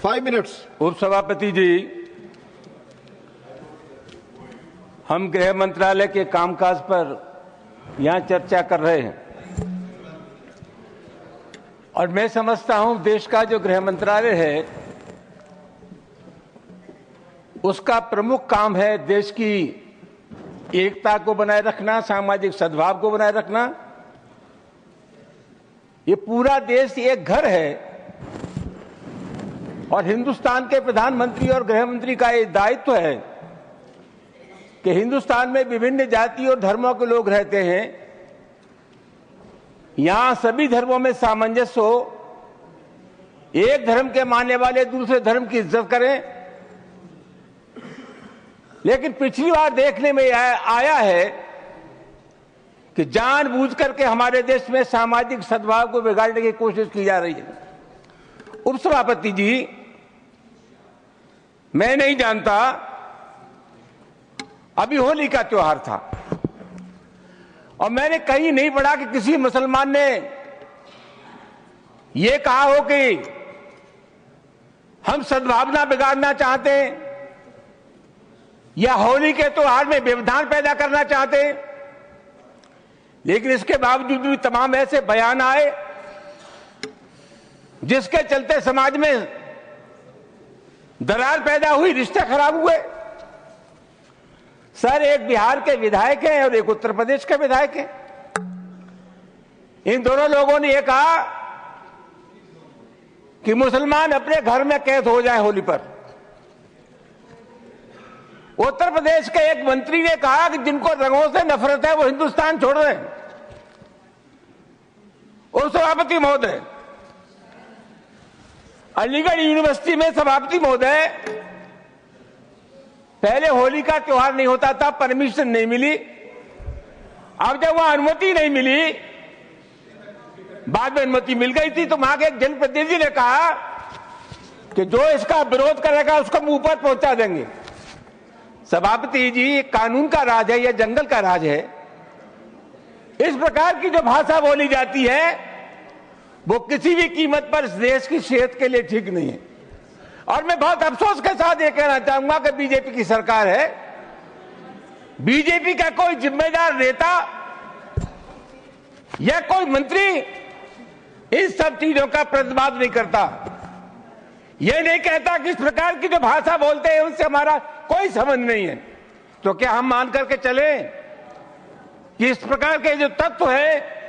5 minutes. उपसभापति जी, हम गृह मंत्रालय के कामकाज पर यहां चर्चा कर रहे हैं और मैं समझता हूं देश का जो गृह मंत्रालय है उसका प्रमुख काम है देश की एकता को बनाए रखना, सामाजिक सद्भाव को बनाए रखना। ये पूरा देश एक घर है और हिंदुस्तान के प्रधानमंत्री और गृह मंत्री का ये दायित्व है कि हिंदुस्तान में विभिन्न जाति और धर्मों के लोग रहते हैं, यहां सभी धर्मों में सामंजस्य हो, एक धर्म के मानने वाले दूसरे धर्म की इज्जत करें। लेकिन पिछली बार देखने में आया है कि जानबूझ करके हमारे देश में सामाजिक सद्भाव को बिगाड़ने की कोशिश की जा रही है। उपसभापति जी, मैं नहीं जानता, अभी होली का त्योहार था और मैंने कहीं नहीं पढ़ा कि किसी मुसलमान ने यह कहा हो कि हम सद्भावना बिगाड़ना चाहते हैं या होली के त्योहार में व्यवधान पैदा करना चाहते हैं। लेकिन इसके बावजूद भी तमाम ऐसे बयान आए जिसके चलते समाज में दरार पैदा हुई, रिश्ते खराब हुए। सर, एक बिहार के विधायक हैं और एक उत्तर प्रदेश के विधायक हैं। इन दोनों लोगों ने यह कहा कि मुसलमान अपने घर में कैद हो जाए होली पर। उत्तर प्रदेश के एक मंत्री ने कहा कि जिनको रंगों से नफरत है वो हिंदुस्तान छोड़ रहे हैं। और सभापति महोदय, अलीगढ़ यूनिवर्सिटी में सभापति महोदय, पहले होली का त्योहार नहीं होता था, परमिशन नहीं मिली। अब जब वहां अनुमति नहीं मिली, बाद में अनुमति मिल गई थी, तो वहां के एक जनप्रतिनिधि ने कहा कि जो इसका विरोध करेगा उसको मुंह पर पहुंचा देंगे। सभापति जी, कानून का राज है या जंगल का राज है? इस प्रकार की जो भाषा बोली जाती है वो किसी भी कीमत पर इस देश की सेहत के लिए ठीक नहीं है। और मैं बहुत अफसोस के साथ ये कहना चाहूंगा कि बीजेपी की सरकार है, बीजेपी का कोई जिम्मेदार नेता या कोई मंत्री इन सब चीजों का प्रतिवाद नहीं करता। यह नहीं कहता कि इस प्रकार की जो भाषा बोलते हैं उनसे हमारा कोई संबंध नहीं है। तो क्या हम मान करके चले कि इस प्रकार के जो तत्व है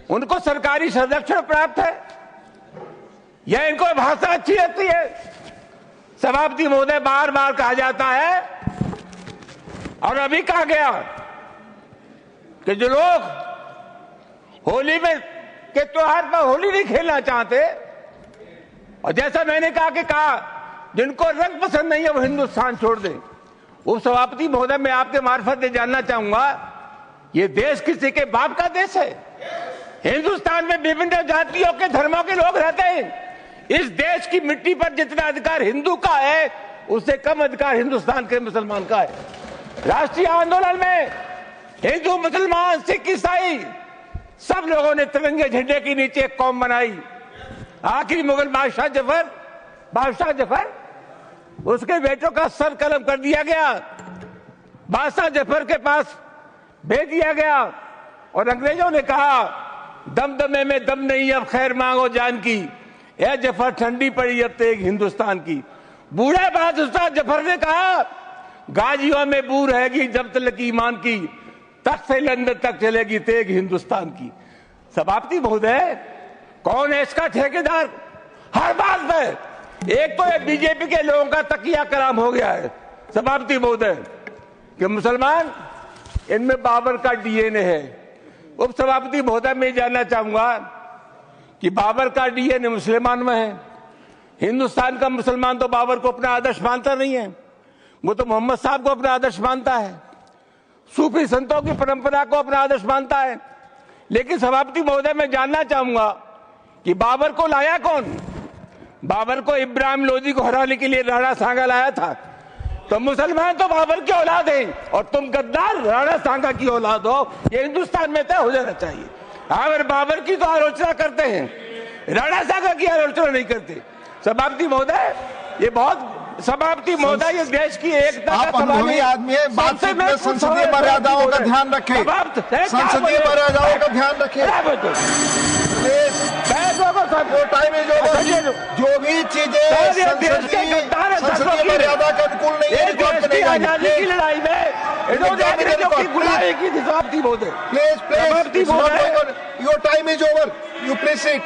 उनको सरकारी संरक्षण प्राप्त है या इनको भाषा अच्छी लगती है? सभापति महोदय, बार बार कहा जाता है और अभी कहा गया कि जो लोग होली में के त्योहार पर होली नहीं खेलना चाहते, और जैसा मैंने कहा जिनको रंग पसंद नहीं है वो हिंदुस्तान छोड़ दें। उपसभापति महोदय, मैं आपके मार्फत से जानना चाहूंगा, ये देश किसी के बाप का देश है? हिंदुस्तान में विभिन्न जातियों के धर्मों के लोग रहते हैं। इस देश की मिट्टी पर जितना अधिकार हिंदू का है उससे कम अधिकार हिंदुस्तान के मुसलमान का है। राष्ट्रीय आंदोलन में हिंदू, मुसलमान, सिख, ईसाई सब लोगों ने तिरंगे झंडे के नीचे एक कौम बनाई। आखिरी मुगल बादशाह जफर, उसके बेटों का सर कलम कर दिया गया, बादशाह जफर के पास भेज दिया गया और अंग्रेजों ने कहा दमदमे में दम नहीं, अब खैर मांगो जान की, यह जफर ठंडी पड़ी अब तेग हिंदुस्तान की। बूढ़े बादशाह जफर ने कहा गाजियों में बू रहेगी जब तक ईमान की, तख्त से लंदन तक चलेगी तेग हिंदुस्तान की। सभापति महोदय, कौन है इसका ठेकेदार? हर बात में एक तो ये बीजेपी के लोगों का तकिया कलाम हो गया है सभापति महोदय कि मुसलमान, इनमें बाबर का डीएनए है। उपसभापति महोदय, मैं जानना चाहूंगा कि बाबर का डीएनए मुसलमान में है। हिंदुस्तान का मुसलमान तो बाबर को अपना आदर्श मानता नहीं है, वो तो मोहम्मद साहब को अपना आदर्श मानता है, सूफी संतों की परंपरा को अपना आदर्श मानता है। लेकिन सभापति महोदय, मैं जानना चाहूंगा कि बाबर को लाया कौन? बाबर को इब्राहिम लोदी को हराने के लिए राणा सांगा लाया था। तो मुसलमान तो बाबर की औलाद है और तुम गद्दार राणा सांगा की औलाद हो, ये हिंदुस्तान में तय हो जाना चाहिए। अगर बाबर की तो आलोचना करते हैं, राणा सांगा की आलोचना नहीं करते। सभापति महोदय, ये बहुत सभापति महोदय, ये देश की एकता आप अनुभवी आदमी है, बातचीत में संसदीय मर्यादाओं का ध्यान रखें, संसदीय मर्यादाओं का ध्यान रखें। Time is over. जो भी चीजें संसदीय मर्यादा का अनुकूल नहीं है, आजादी की लड़ाई में गुलामी की सभापति महोदय, please your time is over, you please sit.